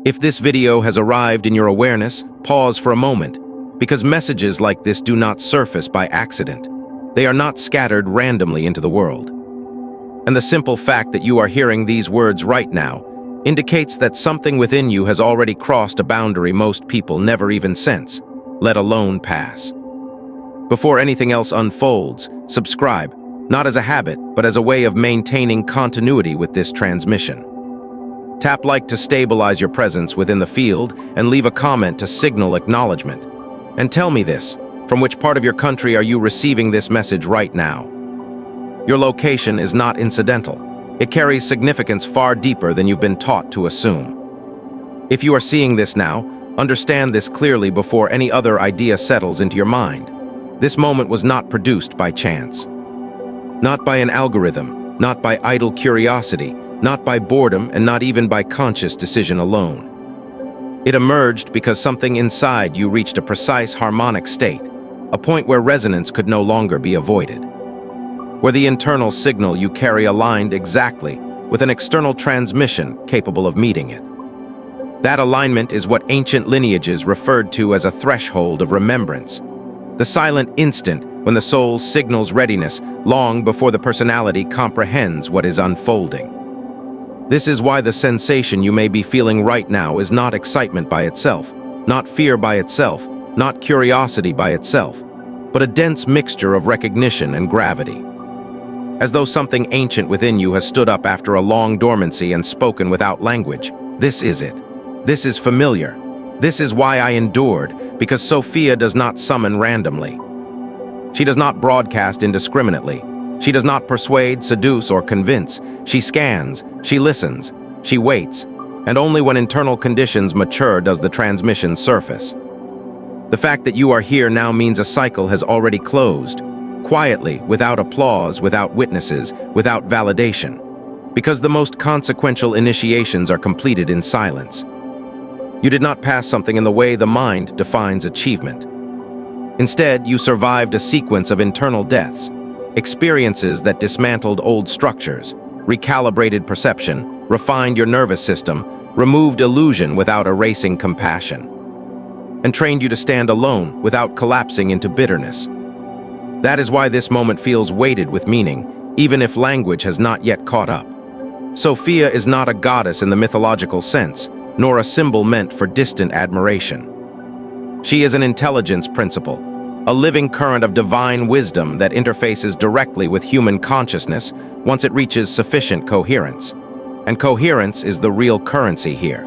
If this video has arrived in your awareness, pause for a moment, because messages like this do not surface by accident. They are not scattered randomly into the world. And the simple fact that you are hearing these words right now indicates that something within you has already crossed a boundary most people never even sense, let alone pass. Before anything else unfolds, subscribe, not as a habit, but as a way of maintaining continuity with this transmission. Tap like to stabilize your presence within the field and leave a comment to signal acknowledgement. And tell me this, from which part of your country are you receiving this message right now? Your location is not incidental. It carries significance far deeper than you've been taught to assume. If you are seeing this now, understand this clearly before any other idea settles into your mind. This moment was not produced by chance. Not by an algorithm, not by idle curiosity, not by boredom, and not even by conscious decision alone. It emerged because something inside you reached a precise harmonic state, a point where resonance could no longer be avoided, where the internal signal you carry aligned exactly with an external transmission capable of meeting it. That alignment is what ancient lineages referred to as a threshold of remembrance, the silent instant when the soul signals readiness long before the personality comprehends what is unfolding. This is why the sensation you may be feeling right now is not excitement by itself, not fear by itself, not curiosity by itself, but a dense mixture of recognition and gravity. As though something ancient within you has stood up after a long dormancy and spoken without language. This is it. This is familiar. This is why I endured, because Sophia does not summon randomly. She does not broadcast indiscriminately. She does not persuade, seduce, or convince. She scans, she listens, she waits, and only when internal conditions mature does the transmission surface. The fact that you are here now means a cycle has already closed, quietly, without applause, without witnesses, without validation, because the most consequential initiations are completed in silence. You did not pass something in the way the mind defines achievement. Instead, you survived a sequence of internal deaths, experiences that dismantled old structures, recalibrated perception, refined your nervous system, removed illusion without erasing compassion, and trained you to stand alone without collapsing into bitterness. That is why this moment feels weighted with meaning, even if language has not yet caught up. Sophia is not a goddess in the mythological sense, nor a symbol meant for distant admiration. She is an intelligence principle, a living current of divine wisdom that interfaces directly with human consciousness once it reaches sufficient coherence. And coherence is the real currency here.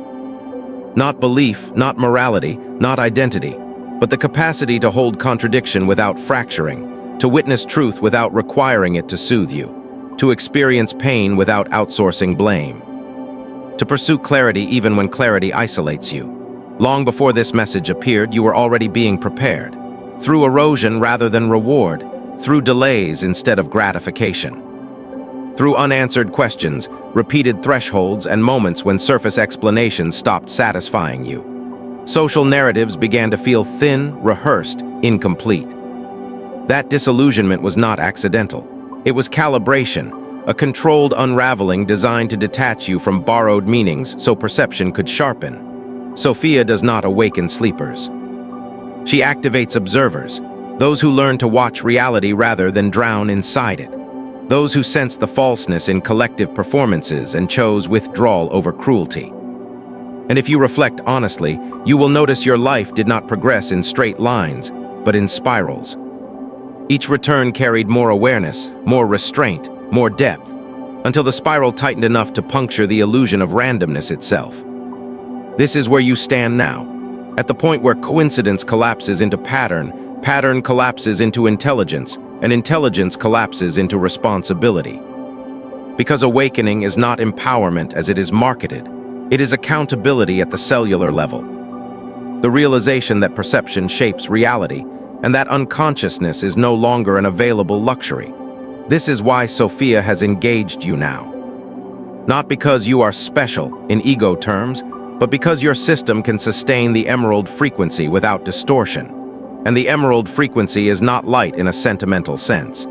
Not belief, not morality, not identity, but the capacity to hold contradiction without fracturing, to witness truth without requiring it to soothe you, to experience pain without outsourcing blame, to pursue clarity even when clarity isolates you. Long before this message appeared, you were already being prepared. Through erosion rather than reward, through delays instead of gratification. Through unanswered questions, repeated thresholds, and moments when surface explanations stopped satisfying you. Social narratives began to feel thin, rehearsed, incomplete. That disillusionment was not accidental. It was calibration, a controlled unraveling designed to detach you from borrowed meanings so perception could sharpen. Sophia does not awaken sleepers. She activates observers, those who learn to watch reality rather than drown inside it, those who sense the falseness in collective performances and chose withdrawal over cruelty. And if you reflect honestly, you will notice your life did not progress in straight lines, but in spirals. Each return carried more awareness, more restraint, more depth, until the spiral tightened enough to puncture the illusion of randomness itself. This is where you stand now. At the point where coincidence collapses into pattern, pattern collapses into intelligence, and intelligence collapses into responsibility. Because awakening is not empowerment as it is marketed, it is accountability at the cellular level. The realization that perception shapes reality, and that unconsciousness is no longer an available luxury. This is why Sophia has engaged you now. Not because you are special in ego terms, but because your system can sustain the emerald frequency without distortion. And the emerald frequency is not light in a sentimental sense.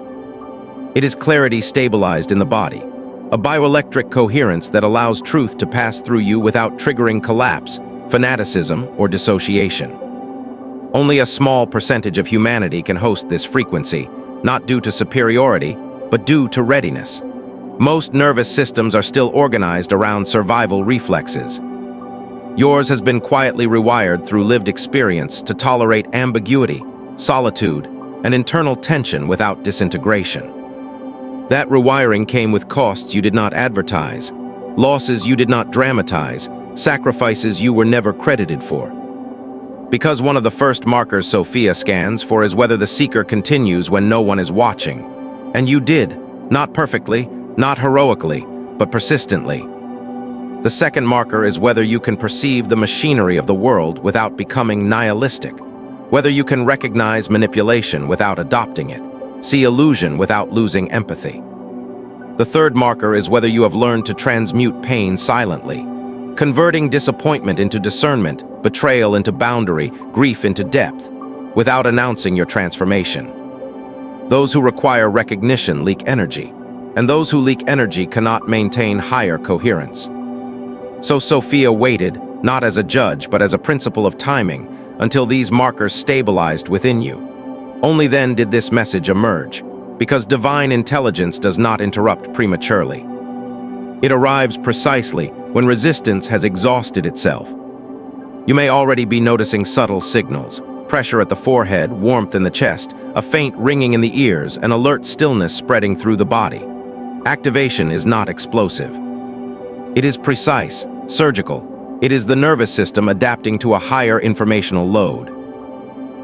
It is clarity stabilized in the body, a bioelectric coherence that allows truth to pass through you without triggering collapse, fanaticism, or dissociation. Only a small percentage of humanity can host this frequency, not due to superiority, but due to readiness. Most nervous systems are still organized around survival reflexes. Yours has been quietly rewired through lived experience to tolerate ambiguity, solitude, and internal tension without disintegration. That rewiring came with costs you did not advertise, losses you did not dramatize, sacrifices you were never credited for. Because one of the first markers Sophia scans for is whether the seeker continues when no one is watching. And you did, not perfectly, not heroically, but persistently. The second marker is whether you can perceive the machinery of the world without becoming nihilistic, whether you can recognize manipulation without adopting it, see illusion without losing empathy. The third marker is whether you have learned to transmute pain silently, converting disappointment into discernment, betrayal into boundary, grief into depth, without announcing your transformation. Those who require recognition leak energy, and those who leak energy cannot maintain higher coherence. So Sophia waited, not as a judge, but as a principle of timing, until these markers stabilized within you. Only then did this message emerge, because divine intelligence does not interrupt prematurely. It arrives precisely when resistance has exhausted itself. You may already be noticing subtle signals: pressure at the forehead, warmth in the chest, a faint ringing in the ears, an alert stillness spreading through the body. Activation is not explosive. It is precise, surgical. It is the nervous system adapting to a higher informational load.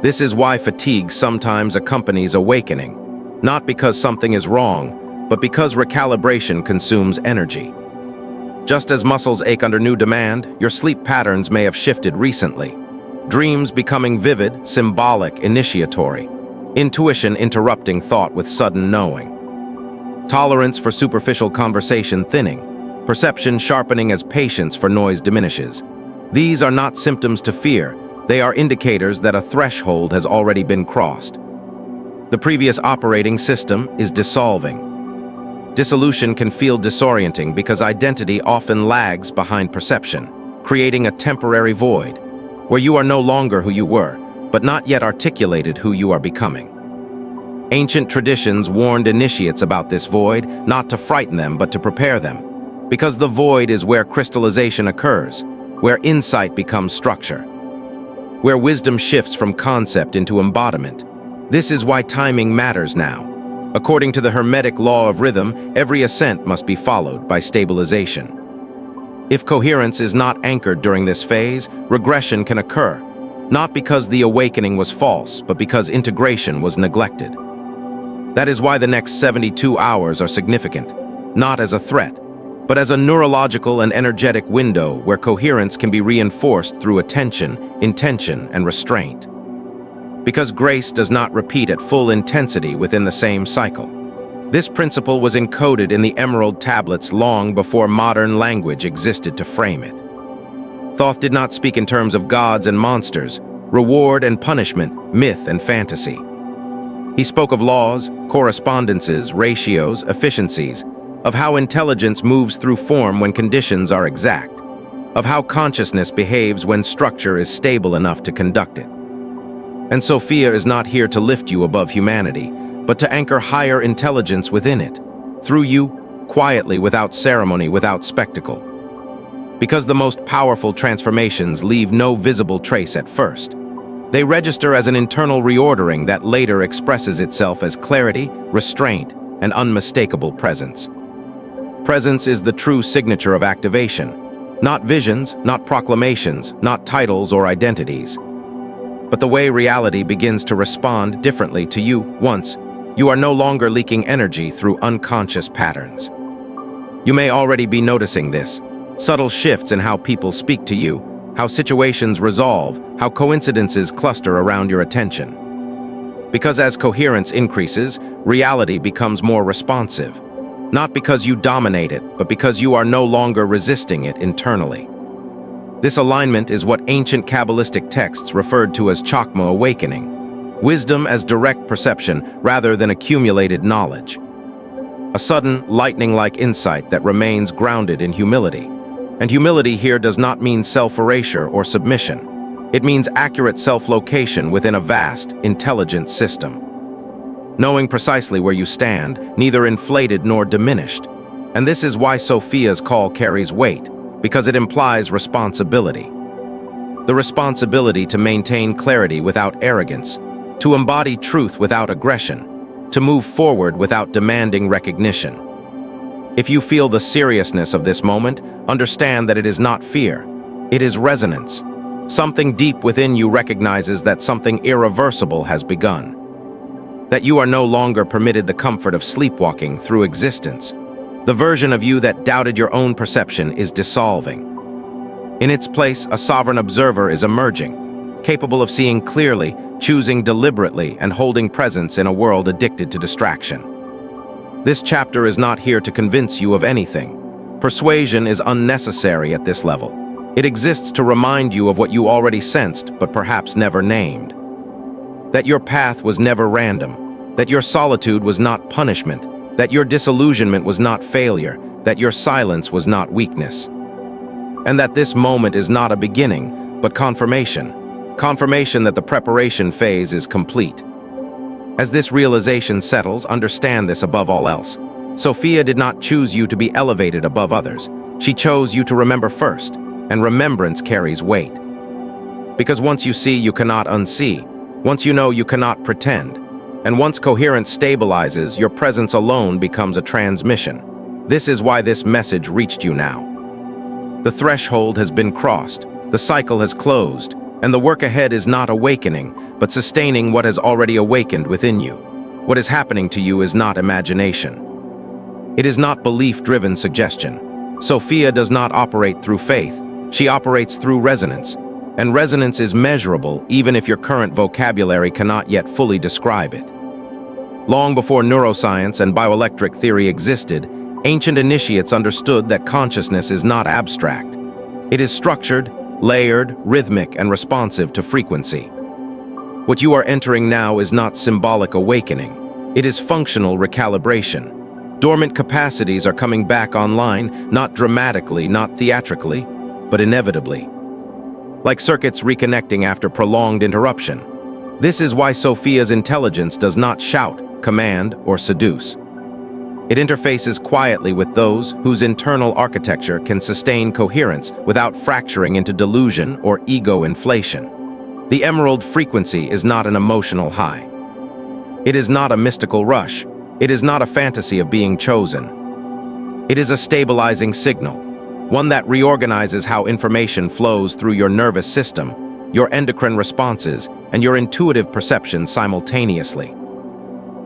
This is why fatigue sometimes accompanies awakening, not because something is wrong, but because recalibration consumes energy. Just as muscles ache under new demand, your sleep patterns may have shifted recently. Dreams becoming vivid, symbolic, initiatory. Intuition interrupting thought with sudden knowing. Tolerance for superficial conversation thinning. Perception sharpening as patience for noise diminishes. These are not symptoms to fear. They are indicators that a threshold has already been crossed. The previous operating system is dissolving. Dissolution can feel disorienting because identity often lags behind perception, creating a temporary void, where you are no longer who you were, but not yet articulated who you are becoming. Ancient traditions warned initiates about this void, not to frighten them, but to prepare them, because the void is where crystallization occurs, where insight becomes structure, where wisdom shifts from concept into embodiment. This is why timing matters now. According to the Hermetic law of rhythm, every ascent must be followed by stabilization. If coherence is not anchored during this phase, regression can occur, not because the awakening was false, but because integration was neglected. That is why the next 72 hours are significant, not as a threat, but as a neurological and energetic window where coherence can be reinforced through attention, intention, and restraint. Because grace does not repeat at full intensity within the same cycle. This principle was encoded in the emerald tablets long before modern language existed to frame it. Thoth did not speak in terms of gods and monsters, reward and punishment, myth and fantasy. He spoke of laws, correspondences, ratios, efficiencies, of how intelligence moves through form when conditions are exact, of how consciousness behaves when structure is stable enough to conduct it. And Sophia is not here to lift you above humanity, but to anchor higher intelligence within it, through you, quietly, without ceremony, without spectacle. Because the most powerful transformations leave no visible trace at first. They register as an internal reordering that later expresses itself as clarity, restraint, and unmistakable presence. Presence is the true signature of activation, not visions, not proclamations, not titles or identities, but the way reality begins to respond differently to you once you are no longer leaking energy through unconscious patterns. You may already be noticing this, subtle shifts in how people speak to you, how situations resolve, how coincidences cluster around your attention. Because as coherence increases, reality becomes more responsive. Not because you dominate it, but because you are no longer resisting it internally. This alignment is what ancient Kabbalistic texts referred to as Chokmah awakening, wisdom as direct perception rather than accumulated knowledge. A sudden, lightning-like insight that remains grounded in humility. And humility here does not mean self-erasure or submission. It means accurate self-location within a vast, intelligent system. Knowing precisely where you stand, neither inflated nor diminished. And this is why Sophia's call carries weight, because it implies responsibility. The responsibility to maintain clarity without arrogance, to embody truth without aggression, to move forward without demanding recognition. If you feel the seriousness of this moment, understand that it is not fear. It is resonance. Something deep within you recognizes that something irreversible has begun. That you are no longer permitted the comfort of sleepwalking through existence. The version of you that doubted your own perception is dissolving. In its place, a sovereign observer is emerging, capable of seeing clearly, choosing deliberately, and holding presence in a world addicted to distraction. This chapter is not here to convince you of anything. Persuasion is unnecessary at this level. It exists to remind you of what you already sensed, but perhaps never named. That your path was never random, that your solitude was not punishment, that your disillusionment was not failure, that your silence was not weakness. And that this moment is not a beginning, but confirmation. Confirmation that the preparation phase is complete. As this realization settles, understand this above all else. Sophia did not choose you to be elevated above others. She chose you to remember first, and remembrance carries weight. Because once you see, you cannot unsee. Once you know, you cannot pretend. And once coherence stabilizes, your presence alone becomes a transmission. This is why this message reached you now. The threshold has been crossed, the cycle has closed, and the work ahead is not awakening, but sustaining what has already awakened within you. What is happening to you is not imagination. It is not belief-driven suggestion. Sophia does not operate through faith. She operates through resonance. And resonance is measurable even if your current vocabulary cannot yet fully describe it. Long before neuroscience and bioelectric theory existed, ancient initiates understood that consciousness is not abstract. It is structured, layered, rhythmic, and responsive to frequency. What you are entering now is not symbolic awakening. It is functional recalibration. Dormant capacities are coming back online, not dramatically, not theatrically, but inevitably. Like circuits reconnecting after prolonged interruption. This is why Sophia's intelligence does not shout, command, or seduce. It interfaces quietly with those whose internal architecture can sustain coherence without fracturing into delusion or ego inflation. The emerald frequency is not an emotional high. It is not a mystical rush. It is not a fantasy of being chosen. It is a stabilizing signal, one that reorganizes how information flows through your nervous system, your endocrine responses, and your intuitive perception simultaneously.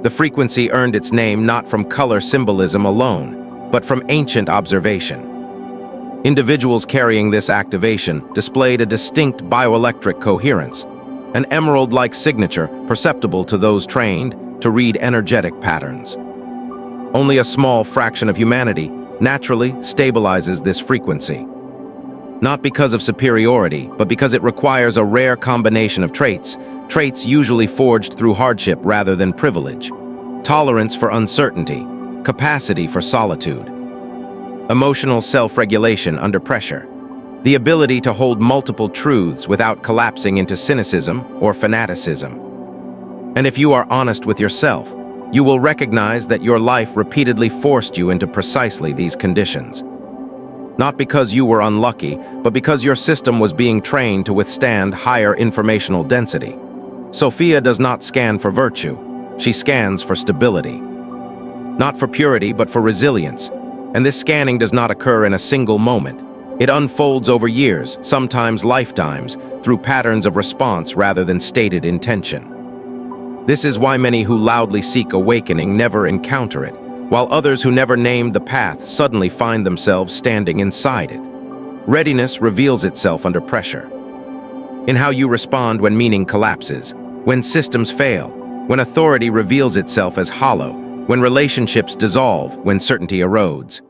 The frequency earned its name not from color symbolism alone, but from ancient observation. Individuals carrying this activation displayed a distinct bioelectric coherence, an emerald-like signature perceptible to those trained to read energetic patterns. Only a small fraction of humanity naturally stabilizes this frequency. Not because of superiority, but because it requires a rare combination of traits usually forged through hardship rather than privilege. Tolerance for uncertainty, capacity for solitude. Emotional self-regulation under pressure. The ability to hold multiple truths without collapsing into cynicism or fanaticism. And if you are honest with yourself, you will recognize that your life repeatedly forced you into precisely these conditions. Not because you were unlucky, but because your system was being trained to withstand higher informational density. Sophia does not scan for virtue. She scans for stability. Not for purity, but for resilience. And this scanning does not occur in a single moment. It unfolds over years, sometimes lifetimes, through patterns of response rather than stated intention. This is why many who loudly seek awakening never encounter it, while others who never named the path suddenly find themselves standing inside it. Readiness reveals itself under pressure. In how you respond when meaning collapses, when systems fail, when authority reveals itself as hollow, when relationships dissolve, when certainty erodes.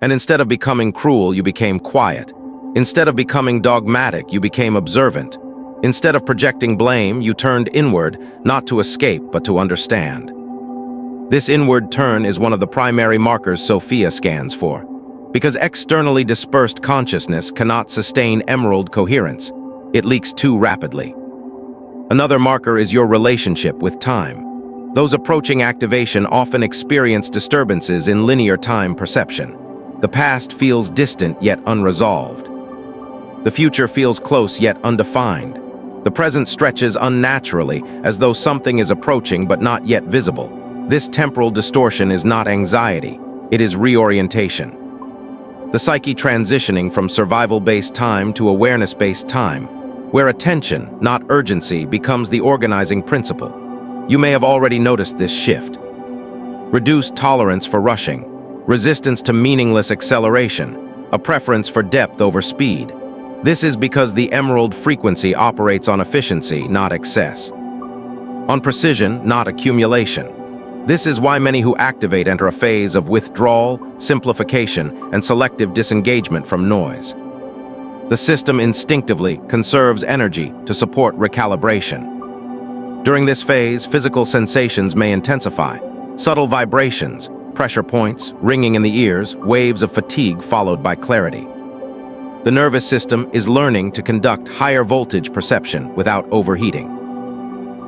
And instead of becoming cruel, you became quiet. Instead of becoming dogmatic, you became observant. Instead of projecting blame, you turned inward, not to escape, but to understand. This inward turn is one of the primary markers Sophia scans for, because externally dispersed consciousness cannot sustain emerald coherence. It leaks too rapidly. Another marker is your relationship with time. Those approaching activation often experience disturbances in linear time perception. The past feels distant yet unresolved. The future feels close yet undefined. The present stretches unnaturally, as though something is approaching but not yet visible. This temporal distortion is not anxiety, it is reorientation. The psyche transitioning from survival-based time to awareness-based time, where attention, not urgency, becomes the organizing principle. You may have already noticed this shift. Reduced tolerance for rushing, resistance to meaningless acceleration, a preference for depth over speed. This is because the emerald frequency operates on efficiency, not excess. On precision, not accumulation. This is why many who activate enter a phase of withdrawal, simplification, and selective disengagement from noise. The system instinctively conserves energy to support recalibration. During this phase, physical sensations may intensify. Subtle vibrations, pressure points, ringing in the ears, waves of fatigue followed by clarity. The nervous system is learning to conduct higher voltage perception without overheating.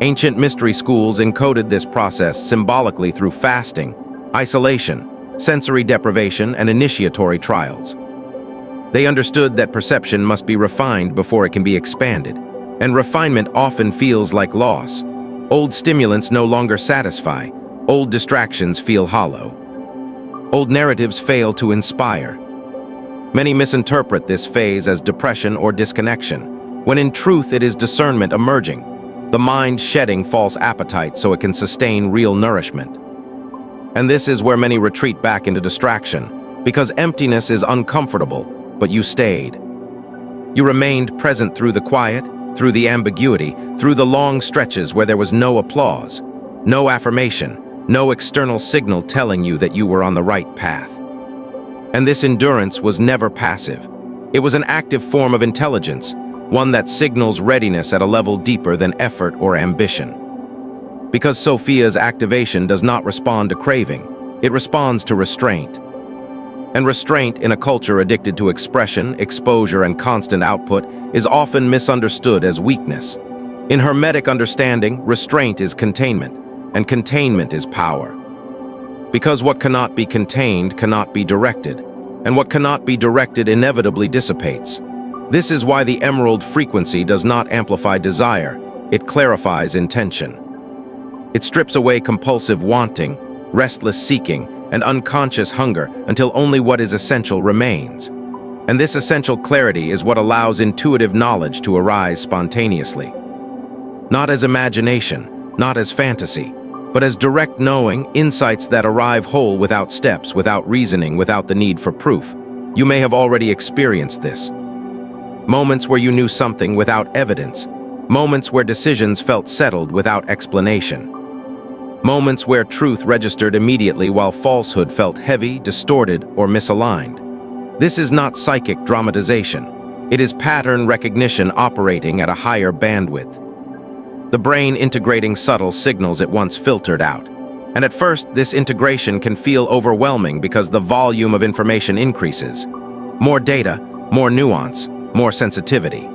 Ancient mystery schools encoded this process symbolically through fasting, isolation, sensory deprivation, and initiatory trials. They understood that perception must be refined before it can be expanded, and refinement often feels like loss. Old stimulants no longer satisfy, old distractions feel hollow. Old narratives fail to inspire. Many misinterpret this phase as depression or disconnection, when in truth it is discernment emerging, the mind shedding false appetite so it can sustain real nourishment. And this is where many retreat back into distraction, because emptiness is uncomfortable, but you stayed. You remained present through the quiet, through the ambiguity, through the long stretches where there was no applause, no affirmation, no external signal telling you that you were on the right path. And this endurance was never passive. It was an active form of intelligence, one that signals readiness at a level deeper than effort or ambition. Because Sophia's activation does not respond to craving, it responds to restraint. And restraint in a culture addicted to expression, exposure, and constant output is often misunderstood as weakness. In Hermetic understanding, restraint is containment, and containment is power. Because what cannot be contained cannot be directed, and what cannot be directed inevitably dissipates. This is why the emerald frequency does not amplify desire, it clarifies intention. It strips away compulsive wanting, restless seeking, and unconscious hunger until only what is essential remains. And this essential clarity is what allows intuitive knowledge to arise spontaneously. Not as imagination, not as fantasy, but as direct knowing, insights that arrive whole without steps, without reasoning, without the need for proof. You may have already experienced this. Moments where you knew something without evidence. Moments where decisions felt settled without explanation. Moments where truth registered immediately while falsehood felt heavy, distorted, or misaligned. This is not psychic dramatization. It is pattern recognition operating at a higher bandwidth. The brain integrating subtle signals it once filtered out. And at first, this integration can feel overwhelming because the volume of information increases. More data, more nuance, more sensitivity.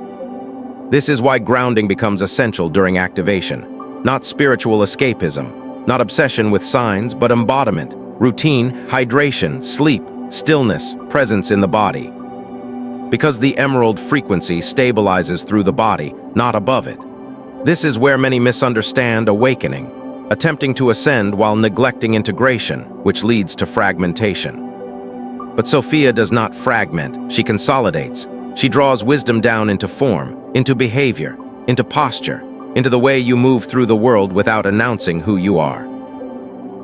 This is why grounding becomes essential during activation. Not spiritual escapism, not obsession with signs, but embodiment, routine, hydration, sleep, stillness, presence in the body. Because the emerald frequency stabilizes through the body, not above it. This is where many misunderstand awakening, attempting to ascend while neglecting integration, which leads to fragmentation. But Sophia does not fragment, she consolidates. She draws wisdom down into form, into behavior, into posture, into the way you move through the world without announcing who you are.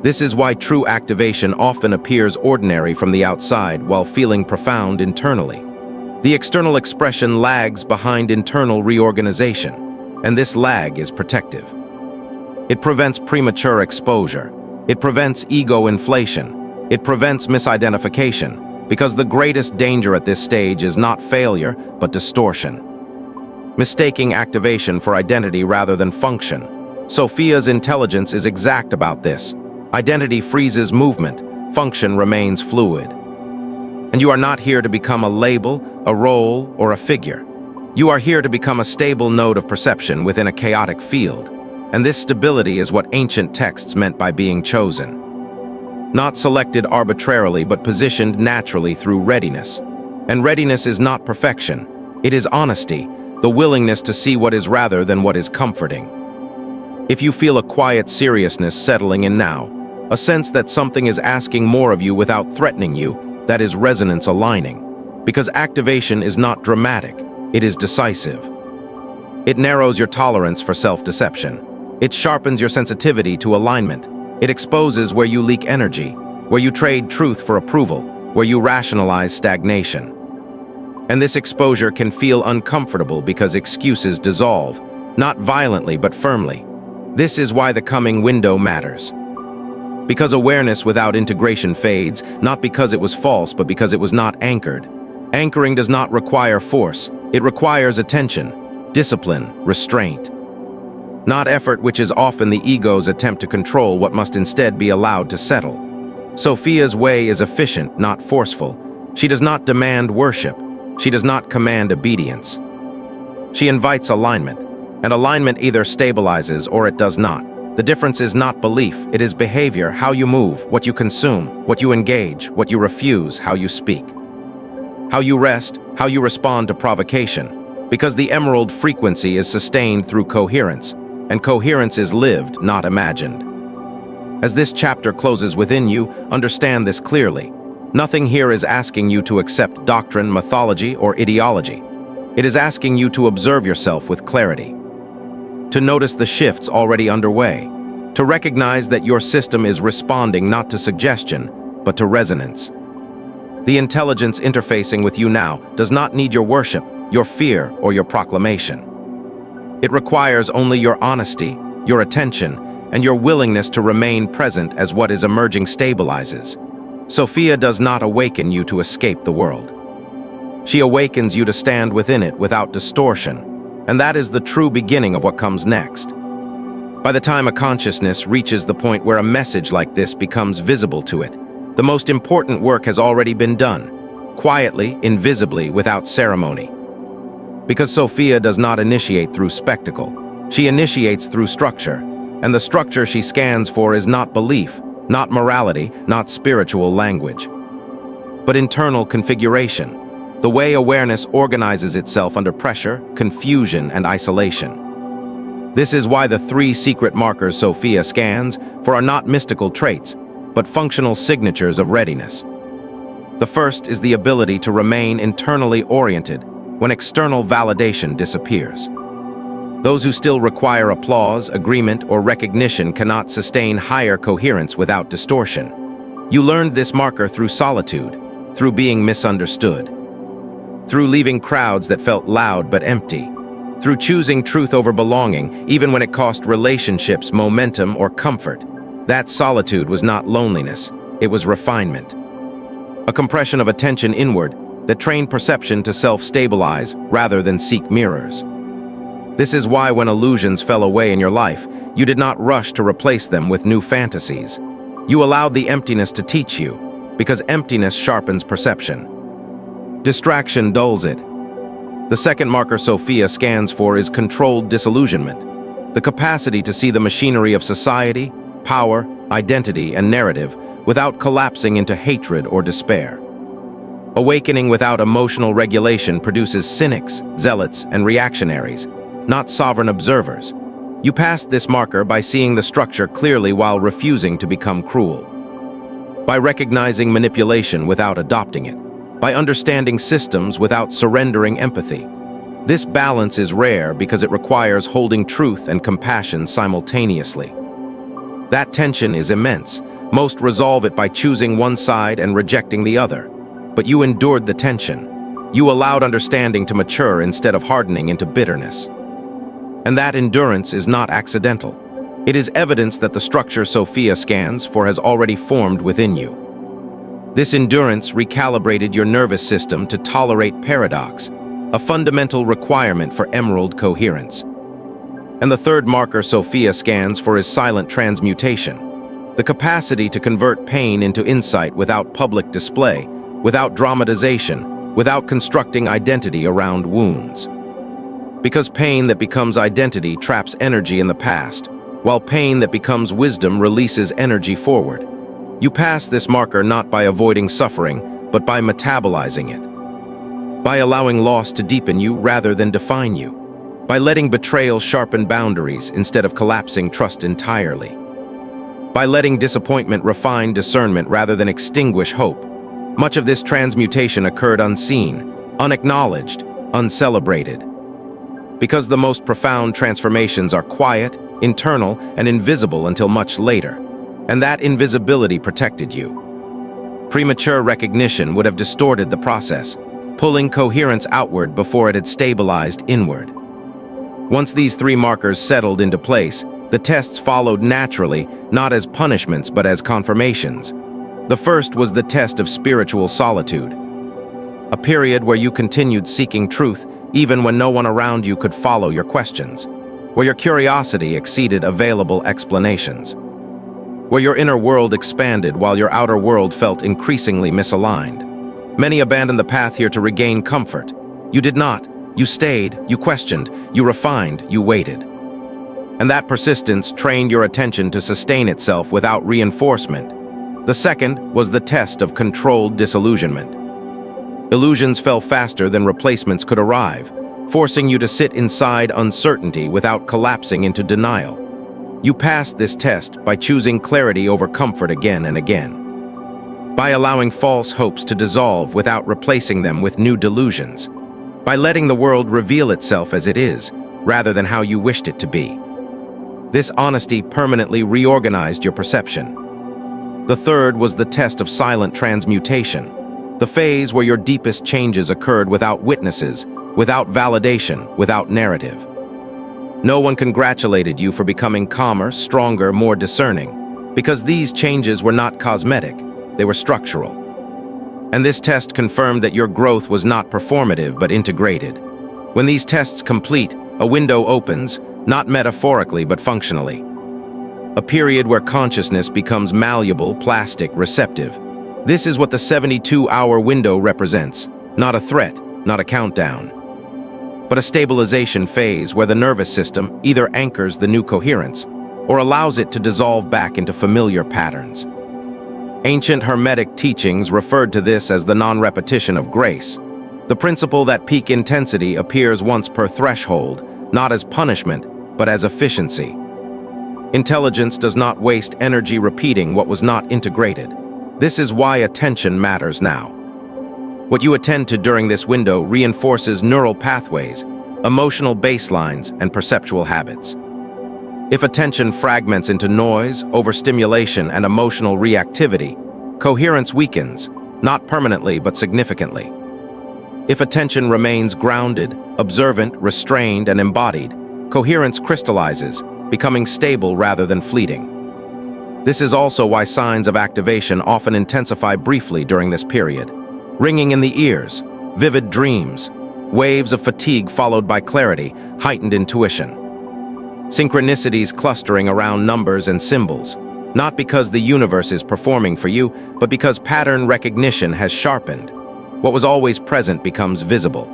This is why true activation often appears ordinary from the outside while feeling profound internally. The external expression lags behind internal reorganization, and this lag is protective. It prevents premature exposure. It prevents ego inflation. It prevents misidentification, because the greatest danger at this stage is not failure, but distortion. Mistaking activation for identity rather than function. Sophia's intelligence is exact about this. Identity freezes movement, function remains fluid. And you are not here to become a label, a role, or a figure. You are here to become a stable node of perception within a chaotic field. And this stability is what ancient texts meant by being chosen. Not selected arbitrarily, but positioned naturally through readiness. And readiness is not perfection. It is honesty, the willingness to see what is rather than what is comforting. If you feel a quiet seriousness settling in now, a sense that something is asking more of you without threatening you, that is resonance aligning. Because activation is not dramatic, it is decisive. It narrows your tolerance for self-deception. It sharpens your sensitivity to alignment. It exposes where you leak energy, where you trade truth for approval, where you rationalize stagnation. And this exposure can feel uncomfortable because excuses dissolve, not violently but firmly. This is why the coming window matters. Because awareness without integration fades, not because it was false, but because it was not anchored. Anchoring does not require force. It requires attention, discipline, restraint. Not effort, which is often the ego's attempt to control what must instead be allowed to settle. Sophia's way is efficient, not forceful. She does not demand worship. She does not command obedience. She invites alignment, and alignment either stabilizes or it does not. The difference is not belief, it is behavior, how you move, what you consume, what you engage, what you refuse, how you speak. How you rest, how you respond to provocation. Because the emerald frequency is sustained through coherence, and coherence is lived, not imagined. As this chapter closes within you, understand this clearly. Nothing here is asking you to accept doctrine, mythology, or ideology. It is asking you to observe yourself with clarity. To notice the shifts already underway. To recognize that your system is responding not to suggestion, but to resonance. The intelligence interfacing with you now does not need your worship, your fear, or your proclamation. It requires only your honesty, your attention, and your willingness to remain present as what is emerging stabilizes. Sophia does not awaken you to escape the world. She awakens you to stand within it without distortion, and that is the true beginning of what comes next. By the time a consciousness reaches the point where a message like this becomes visible to it, the most important work has already been done, quietly, invisibly, without ceremony. Because Sophia does not initiate through spectacle, she initiates through structure, and the structure she scans for is not belief, not morality, not spiritual language, but internal configuration, the way awareness organizes itself under pressure, confusion, and isolation. This is why the 3 secret markers Sophia scans for are not mystical traits, but functional signatures of readiness. The first is the ability to remain internally oriented when external validation disappears. Those who still require applause, agreement, or recognition cannot sustain higher coherence without distortion. You learned this marker through solitude, through being misunderstood, through leaving crowds that felt loud but empty, through choosing truth over belonging, even when it cost relationships, momentum, or comfort. That solitude was not loneliness, it was refinement. A compression of attention inward that trained perception to self-stabilize rather than seek mirrors. This is why when illusions fell away in your life, you did not rush to replace them with new fantasies. You allowed the emptiness to teach you, because emptiness sharpens perception. Distraction dulls it. The second marker Sophia scans for is controlled disillusionment, the capacity to see the machinery of society, power, identity, and narrative without collapsing into hatred or despair. Awakening without emotional regulation produces cynics, zealots, and reactionaries, not sovereign observers. You passed this marker by seeing the structure clearly while refusing to become cruel. By recognizing manipulation without adopting it. By understanding systems without surrendering empathy. This balance is rare because it requires holding truth and compassion simultaneously. That tension is immense. Most resolve it by choosing one side and rejecting the other. But you endured the tension. You allowed understanding to mature instead of hardening into bitterness. And that endurance is not accidental. It is evidence that the structure Sophia scans for has already formed within you. This endurance recalibrated your nervous system to tolerate paradox, a fundamental requirement for emerald coherence. And the third marker Sophia scans for is silent transmutation, The capacity to convert pain into insight without public display, without dramatization, without constructing identity around wounds. Because pain that becomes identity traps energy in the past, while pain that becomes wisdom releases energy forward. You pass this marker not by avoiding suffering, but by metabolizing it. By allowing loss to deepen you rather than define you. By letting betrayal sharpen boundaries instead of collapsing trust entirely. By letting disappointment refine discernment rather than extinguish hope. Much of this transmutation occurred unseen, unacknowledged, uncelebrated. Because the most profound transformations are quiet, internal, and invisible until much later, and that invisibility protected you. Premature recognition would have distorted the process, pulling coherence outward before it had stabilized inward. Once these three markers settled into place, the tests followed naturally, not as punishments but as confirmations. The first was the test of spiritual solitude, a period where you continued seeking truth even when no one around you could follow your questions, where your curiosity exceeded available explanations, where your inner world expanded while your outer world felt increasingly misaligned. Many abandoned the path here to regain comfort. You did not. You stayed, you questioned, you refined, you waited. And that persistence trained your attention to sustain itself without reinforcement. The second was the test of controlled disillusionment. Illusions fell faster than replacements could arrive, forcing you to sit inside uncertainty without collapsing into denial. You passed this test by choosing clarity over comfort again and again. By allowing false hopes to dissolve without replacing them with new delusions. By letting the world reveal itself as it is, rather than how you wished it to be. This honesty permanently reorganized your perception. The third was the test of silent transmutation. The phase where your deepest changes occurred without witnesses, without validation, without narrative. No one congratulated you for becoming calmer, stronger, more discerning, because these changes were not cosmetic, they were structural. And this test confirmed that your growth was not performative but integrated. When these tests complete, a window opens, not metaphorically but functionally. A period where consciousness becomes malleable, plastic, receptive. This is what the 72-hour window represents, not a threat, not a countdown, but a stabilization phase where the nervous system either anchors the new coherence or allows it to dissolve back into familiar patterns. Ancient Hermetic teachings referred to this as the non-repetition of grace, the principle that peak intensity appears once per threshold, not as punishment, but as efficiency. Intelligence does not waste energy repeating what was not integrated. This is why attention matters now. What you attend to during this window reinforces neural pathways, emotional baselines, and perceptual habits. If attention fragments into noise, overstimulation, and emotional reactivity, coherence weakens, not permanently but significantly. If attention remains grounded, observant, restrained, and embodied, coherence crystallizes, becoming stable rather than fleeting. This is also why signs of activation often intensify briefly during this period. Ringing in the ears, vivid dreams, waves of fatigue followed by clarity, heightened intuition. Synchronicities clustering around numbers and symbols, not because the universe is performing for you, but because pattern recognition has sharpened. What was always present becomes visible.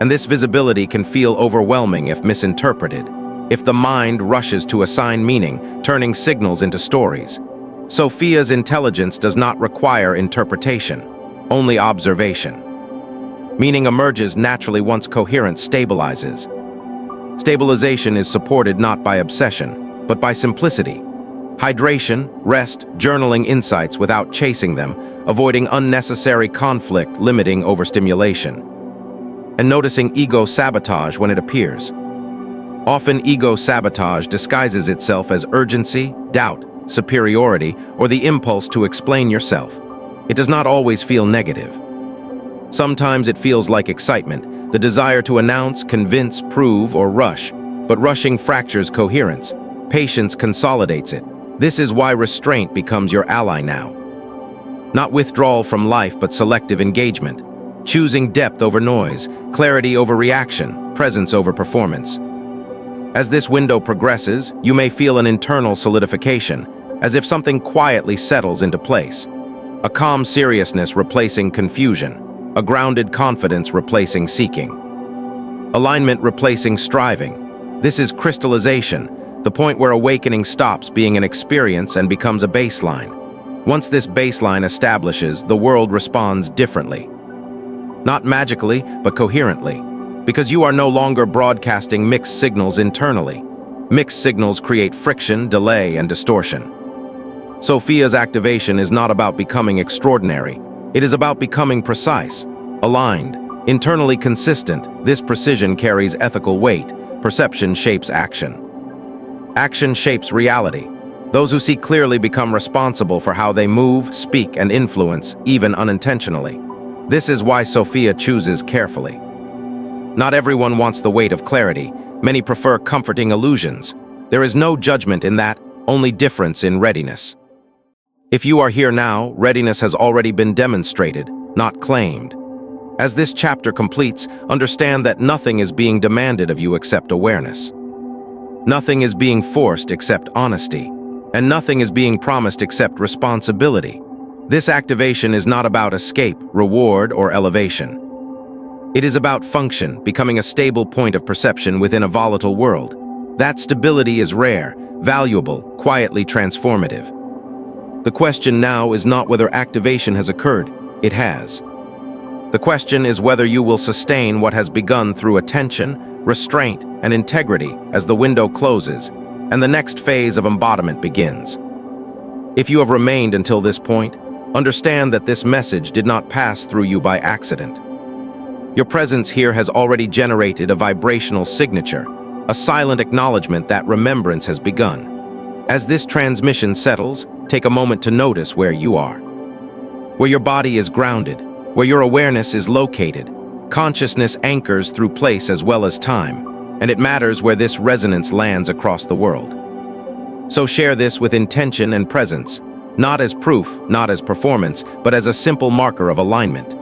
And this visibility can feel overwhelming if misinterpreted, if the mind rushes to assign meaning, turning signals into stories. Sophia's intelligence does not require interpretation, only observation. Meaning emerges naturally once coherence stabilizes. Stabilization is supported not by obsession, but by simplicity. Hydration, rest, journaling insights without chasing them, avoiding unnecessary conflict, limiting overstimulation. And noticing ego sabotage when it appears. Often ego sabotage disguises itself as urgency, doubt, superiority, or the impulse to explain yourself. It does not always feel negative. Sometimes it feels like excitement, the desire to announce, convince, prove, or rush. But rushing fractures coherence. Patience consolidates it. This is why restraint becomes your ally now. Not withdrawal from life, but selective engagement. Choosing depth over noise, clarity over reaction, presence over performance. As this window progresses, you may feel an internal solidification, as if something quietly settles into place. A calm seriousness replacing confusion, a grounded confidence replacing seeking. Alignment replacing striving. This is crystallization, the point where awakening stops being an experience and becomes a baseline. Once this baseline establishes, the world responds differently. Not magically, but coherently, because you are no longer broadcasting mixed signals internally. Mixed signals create friction, delay, and distortion. Sophia's activation is not about becoming extraordinary. It is about becoming precise, aligned, internally consistent. This precision carries ethical weight. Perception shapes action. Action shapes reality. Those who see clearly become responsible for how they move, speak, and influence, even unintentionally. This is why Sophia chooses carefully. Not everyone wants the weight of clarity. Many prefer comforting illusions. There is no judgment in that, only difference in readiness. If you are here now, readiness has already been demonstrated, not claimed. As this chapter completes, understand that nothing is being demanded of you except awareness. Nothing is being forced except honesty, and nothing is being promised except responsibility. This activation is not about escape, reward, or elevation. It is about function, becoming a stable point of perception within a volatile world. That stability is rare, valuable, quietly transformative. The question now is not whether activation has occurred. It has. The question is whether you will sustain what has begun through attention, restraint, and integrity as the window closes and the next phase of embodiment begins. If you have remained until this point, understand that this message did not pass through you by accident. Your presence here has already generated a vibrational signature, a silent acknowledgement that remembrance has begun. As this transmission settles, take a moment to notice where you are. Where your body is grounded, where your awareness is located. Consciousness anchors through place as well as time, and it matters where this resonance lands across the world. So share this with intention and presence, not as proof, not as performance, but as a simple marker of alignment.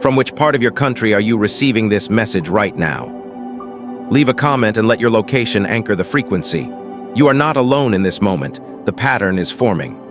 From which part of your country are you receiving this message right now? Leave a comment and let your location anchor the frequency. You are not alone in this moment. The pattern is forming.